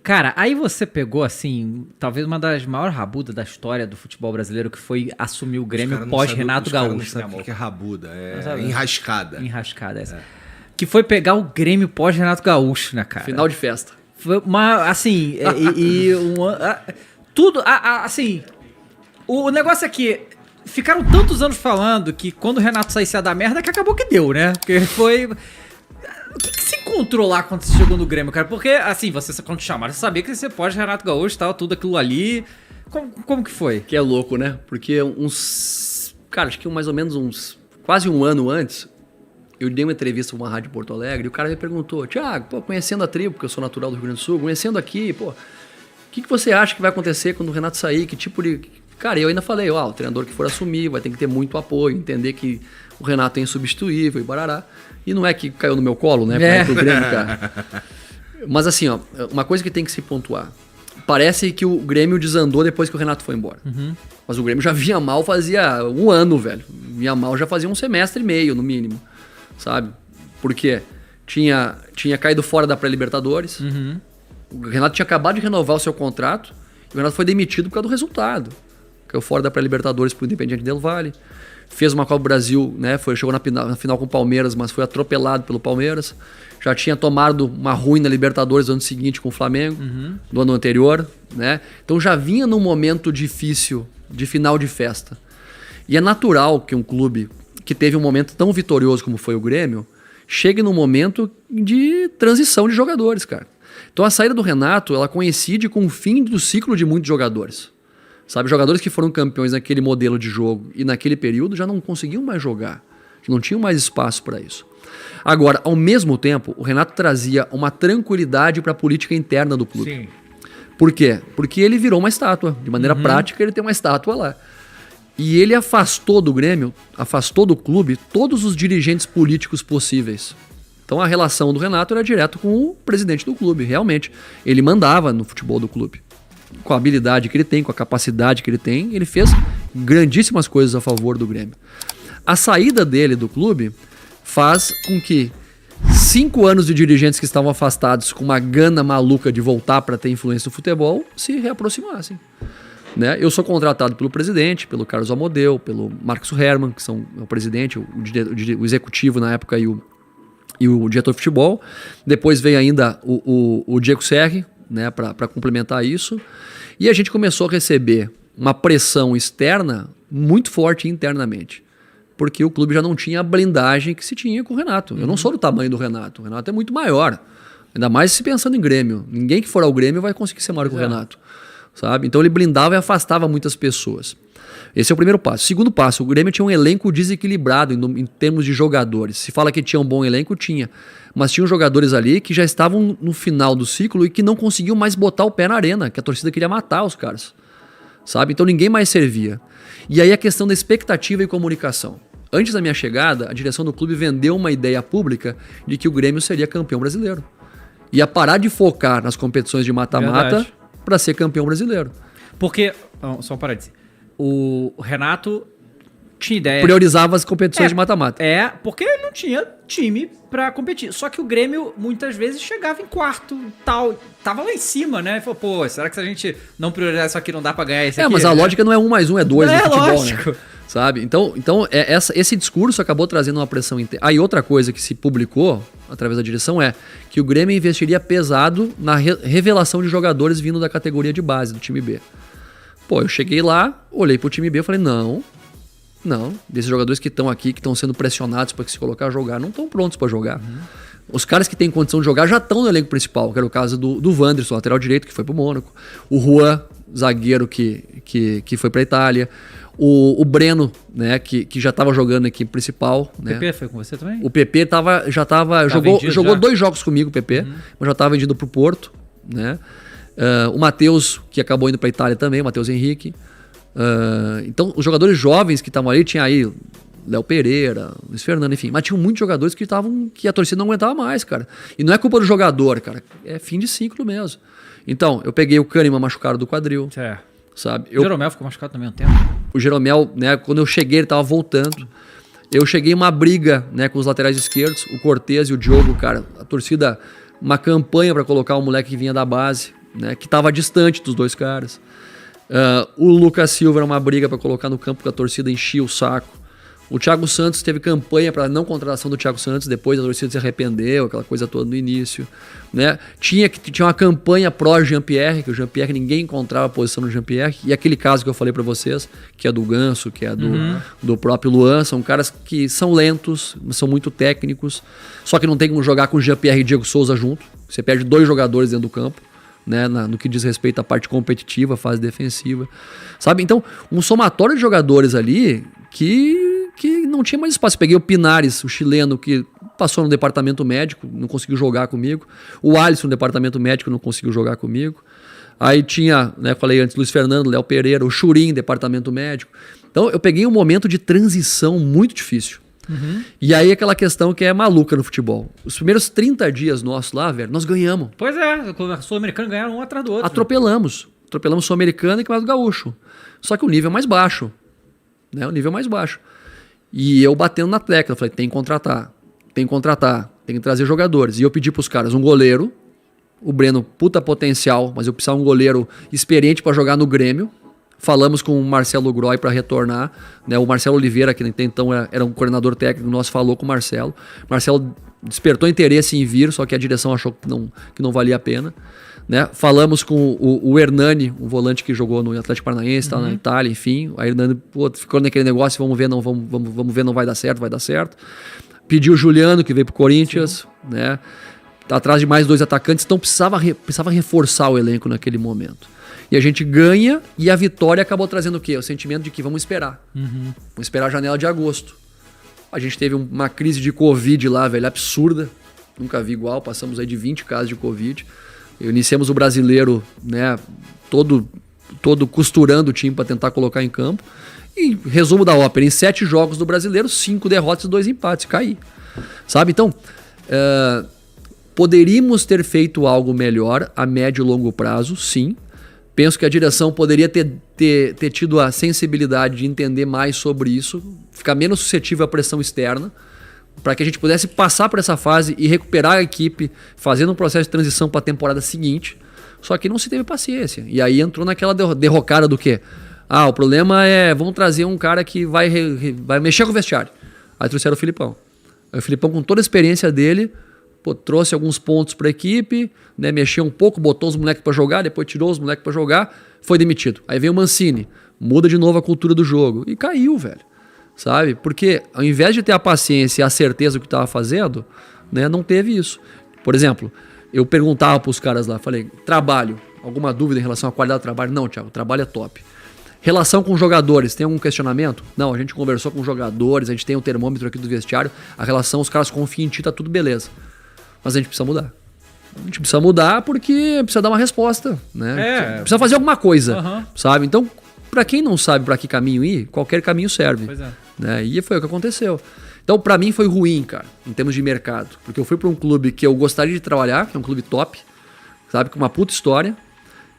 Cara, aí você pegou, assim, talvez uma das maiores rabudas da história do futebol brasileiro, que foi assumir o Grêmio pós-Renato Gaúcho. Não sabe o que é rabuda, é enrascada. Enrascada, essa. Que foi pegar o Grêmio pós-Renato Gaúcho, né, cara? Final de festa. Foi uma, assim, tudo, assim, o negócio é que ficaram tantos anos falando que quando o Renato saísse a dar merda, que acabou que deu, né? Porque foi... O que você encontrou lá quando você chegou no Grêmio, cara? Porque, assim, quando te chamaram, você sabia que você pode Renato Gaúcho e tal, tudo aquilo ali. Como que foi? Que é louco, né? Porque cara, acho que mais ou menos quase um ano antes, eu dei uma entrevista pra uma rádio em Porto Alegre e o cara me perguntou, Thiago, pô, conhecendo a tribo, porque eu sou natural do Rio Grande do Sul, conhecendo aqui, pô, o que você acha que vai acontecer quando o Renato sair? Que tipo de... Cara, eu ainda falei, o treinador que for assumir vai ter que ter muito apoio, entender que o Renato é insubstituível e barará. E não é que caiu no meu colo, né? Pra ir pro Grêmio, cara. Mas assim, ó, uma coisa que tem que se pontuar. Parece que o Grêmio desandou depois que o Renato foi embora. Uhum. Mas o Grêmio já vinha mal fazia um ano, velho. Vinha mal já fazia um semestre e meio, no mínimo. Sabe? Por quê? Tinha caído fora da pré-Libertadores. Uhum. O Renato tinha acabado de renovar o seu contrato. E o Renato foi demitido por causa do resultado. Caiu fora da pré-Libertadores pro Independiente del Valle. Fez uma Copa do Brasil, né? Chegou na final com o Palmeiras, mas foi atropelado pelo Palmeiras. Já tinha tomado uma ruim na Libertadores no ano seguinte com o Flamengo, do ano anterior, né? Então já vinha num momento difícil de final de festa. E é natural que um clube que teve um momento tão vitorioso como foi o Grêmio chegue num momento de transição de jogadores, cara. Então a saída do Renato, ela coincide com o fim do ciclo de muitos jogadores. Sabe, jogadores que foram campeões naquele modelo de jogo e naquele período já não conseguiam mais jogar, não tinham mais espaço para isso. Agora, ao mesmo tempo, o Renato trazia uma tranquilidade para a política interna do clube. Sim. Por quê? Porque ele virou uma estátua. De maneira prática, ele tem uma estátua lá. E ele afastou do Grêmio, afastou do clube todos os dirigentes políticos possíveis. Então a relação do Renato era direto com o presidente do clube, realmente. Ele mandava no futebol do clube. Com a habilidade que ele tem, com a capacidade que ele tem, ele fez grandíssimas coisas a favor do Grêmio. A saída dele do clube faz com que 5 anos de dirigentes que estavam afastados com uma gana maluca de voltar para ter influência no futebol se reaproximassem. Né? Eu sou contratado pelo presidente, pelo Carlos Amodeu, pelo Marcos Hermann, que são o presidente, o executivo na época e o diretor de futebol. Depois veio ainda o Diego Serri, né, para complementar isso. E a gente começou a receber uma pressão externa muito forte internamente. Porque o clube já não tinha a blindagem que se tinha com o Renato. Eu não sou do tamanho do Renato. O Renato é muito maior. Ainda mais se pensando em Grêmio. Ninguém que for ao Grêmio vai conseguir ser maior que o Renato. Sabe? Então ele blindava e afastava muitas pessoas. Esse é o primeiro passo. Segundo passo, o Grêmio tinha um elenco desequilibrado em termos de jogadores. Se fala que tinha um bom elenco, tinha. Mas tinham jogadores ali que já estavam no final do ciclo e que não conseguiam mais botar o pé na arena, que a torcida queria matar os caras. Sabe? Então ninguém mais servia. E aí a questão da expectativa e comunicação. Antes da minha chegada, a direção do clube vendeu uma ideia pública de que o Grêmio seria campeão brasileiro. Ia parar de focar nas competições de mata-mata para ser campeão brasileiro. Porque, só um parênteses, o Renato tinha ideia... Priorizava as competições de mata-mata. Porque ele não tinha time pra competir. Só que o Grêmio, muitas vezes, chegava em quarto tal. Tava lá em cima, né? Falou, pô, será que se a gente não priorizar isso aqui, não dá pra ganhar esse aqui? Mas a lógica não é 1 mais 1, é 2 no futebol, lógico. Né? Sabe? Então esse discurso acabou trazendo uma pressão interna. Aí outra coisa que se publicou, através da direção, é que o Grêmio investiria pesado na revelação de jogadores vindo da categoria de base, do time B. Pô, eu cheguei lá, olhei pro time B e falei, não, desses jogadores que estão aqui, que estão sendo pressionados para se colocar a jogar, não estão prontos para jogar. Os caras que têm condição de jogar já estão no elenco principal, que era o caso do Wanderson, lateral direito, que foi pro Mônaco. O Juan, zagueiro, que foi pra Itália. O Breno, né, que já estava jogando na equipe principal. O PP foi com você também? O PP jogou 2 jogos comigo, o PP, mas já estava vendido pro Porto. Né? O Matheus, que acabou indo pra Itália também, o Matheus Henrique. Então, os jogadores jovens que estavam ali, tinha aí Léo Pereira, Luiz Fernando, enfim. Mas tinham muitos jogadores que a torcida não aguentava mais, cara. E não é culpa do jogador, cara. É fim de ciclo mesmo. Então, eu peguei o Kahneman machucado do quadril. Sabe? O Jeromel ficou machucado também há um tempo. O Jeromel, né, quando eu cheguei, ele tava voltando. Eu cheguei em uma briga, né, com os laterais esquerdos, o Cortez e o Diogo, cara. A torcida, uma campanha para colocar um moleque que vinha da base, né, que estava distante dos dois caras. O Lucas Silva era uma briga para colocar no campo, porque a torcida enchia o saco. O Thiago Santos teve campanha para não contratação do Thiago Santos, depois a torcida se arrependeu, aquela coisa toda no início, né? Tinha uma campanha pró-Jean-Pierre, que o Jean-Pierre ninguém encontrava posição no Jean-Pierre, e aquele caso que eu falei para vocês, que é do Ganso, que é do próprio Luan, são caras que são lentos, são muito técnicos, só que não tem como jogar com o Jean-Pierre e Diego Souza junto, você perde 2 jogadores dentro do campo, né, no que diz respeito à parte competitiva, fase defensiva, sabe? Então, um somatório de jogadores ali que não tinha mais espaço. Eu peguei o Pinares, o chileno, que passou no departamento médico, não conseguiu jogar comigo. O Alisson no departamento médico não conseguiu jogar comigo. Aí tinha, né, falei antes, Luiz Fernando, Léo Pereira, o Churim, departamento médico. Então eu peguei um momento de transição muito difícil. E aí aquela questão que é maluca no futebol. Os primeiros 30 dias nossos lá, velho, nós ganhamos. Pois é, o Sul-Americano ganharam um atrás do outro. Atropelamos o Sul-Americano e Campeonato Gaúcho. Só que o nível é mais baixo. Né? O nível é mais baixo. E eu batendo na tecla, eu falei, tem que contratar, tem que trazer jogadores. E eu pedi pros caras um goleiro, o Breno, puta potencial, mas eu precisava de um goleiro experiente para jogar no Grêmio. Falamos com o Marcelo Groy para retornar, né? O Marcelo Oliveira, que até então era um coordenador técnico nosso, falou com o Marcelo. Marcelo despertou interesse em vir, só que a direção achou que não valia a pena. Né? Falamos com o Hernani, um volante que jogou no Atlético Paranaense, tá na Itália, enfim. A Hernani ficou naquele negócio, vamos ver, não vai dar certo. Pediu o Juliano, que veio pro Corinthians, né? Tá atrás de mais 2 atacantes, então precisava reforçar o elenco naquele momento. E a gente ganha, e a vitória acabou trazendo o quê? O sentimento de que vamos esperar. Vamos esperar a janela de agosto. A gente teve uma crise de Covid lá, velho, absurda. Nunca vi igual, passamos aí de 20 casos de Covid. Iniciamos o brasileiro, né, todo costurando o time para tentar colocar em campo. E resumo da ópera, em 7 jogos do brasileiro, 5 derrotas e 2 empates, caí. Sabe? Então, poderíamos ter feito algo melhor a médio e longo prazo, sim. Penso que a direção poderia ter tido a sensibilidade de entender mais sobre isso, ficar menos suscetível à pressão externa, para que a gente pudesse passar por essa fase e recuperar a equipe, fazendo um processo de transição para a temporada seguinte. Só que não se teve paciência. E aí entrou naquela derrocada do quê? O problema é, vamos trazer um cara que vai mexer com o vestiário. Aí trouxeram o Filipão. Aí o Filipão, com toda a experiência dele, trouxe alguns pontos para a equipe, né, mexeu um pouco, botou os moleques para jogar, depois tirou os moleques para jogar, foi demitido. Aí veio o Mancini, muda de novo a cultura do jogo. E caiu, velho. Sabe? Porque ao invés de ter a paciência e a certeza do que estava fazendo, né, não teve isso. Por exemplo, eu perguntava para os caras lá, falei, trabalho, alguma dúvida em relação à qualidade do trabalho? Não, Thiago, o trabalho é top. Relação com jogadores, tem algum questionamento? Não, a gente conversou com jogadores, a gente tem um termômetro aqui do vestiário, a relação, os caras confiam em ti, tá tudo beleza. Mas a gente precisa mudar. A gente precisa mudar porque precisa dar uma resposta, né? Precisa fazer alguma coisa, sabe? Então, para quem não sabe para que caminho ir, qualquer caminho serve. Pois é. Né? E foi o que aconteceu. Então, para mim foi ruim, cara, em termos de mercado. Porque eu fui para um clube que eu gostaria de trabalhar, que é um clube top, sabe? Com uma puta história,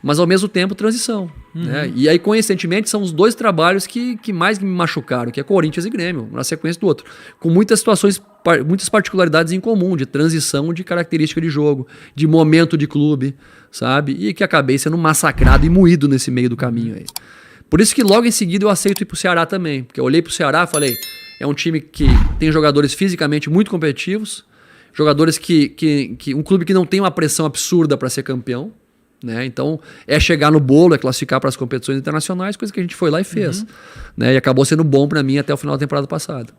mas ao mesmo tempo transição. Né? E aí, coincidentemente, são os 2 trabalhos que mais me machucaram, que é Corinthians e Grêmio, na sequência do outro. Com muitas situações, muitas particularidades em comum, de transição, de característica de jogo, de momento de clube, sabe? E que acabei sendo massacrado e moído nesse meio do caminho aí. Por isso que logo em seguida eu aceito ir pro Ceará também. Porque eu olhei pro Ceará e falei, é um time que tem jogadores fisicamente muito competitivos, jogadores que um clube que não tem uma pressão absurda para ser campeão, né? Então é chegar no bolo, é classificar para as competições internacionais, coisa que a gente foi lá e fez, né? E acabou sendo bom para mim até o final da temporada passada.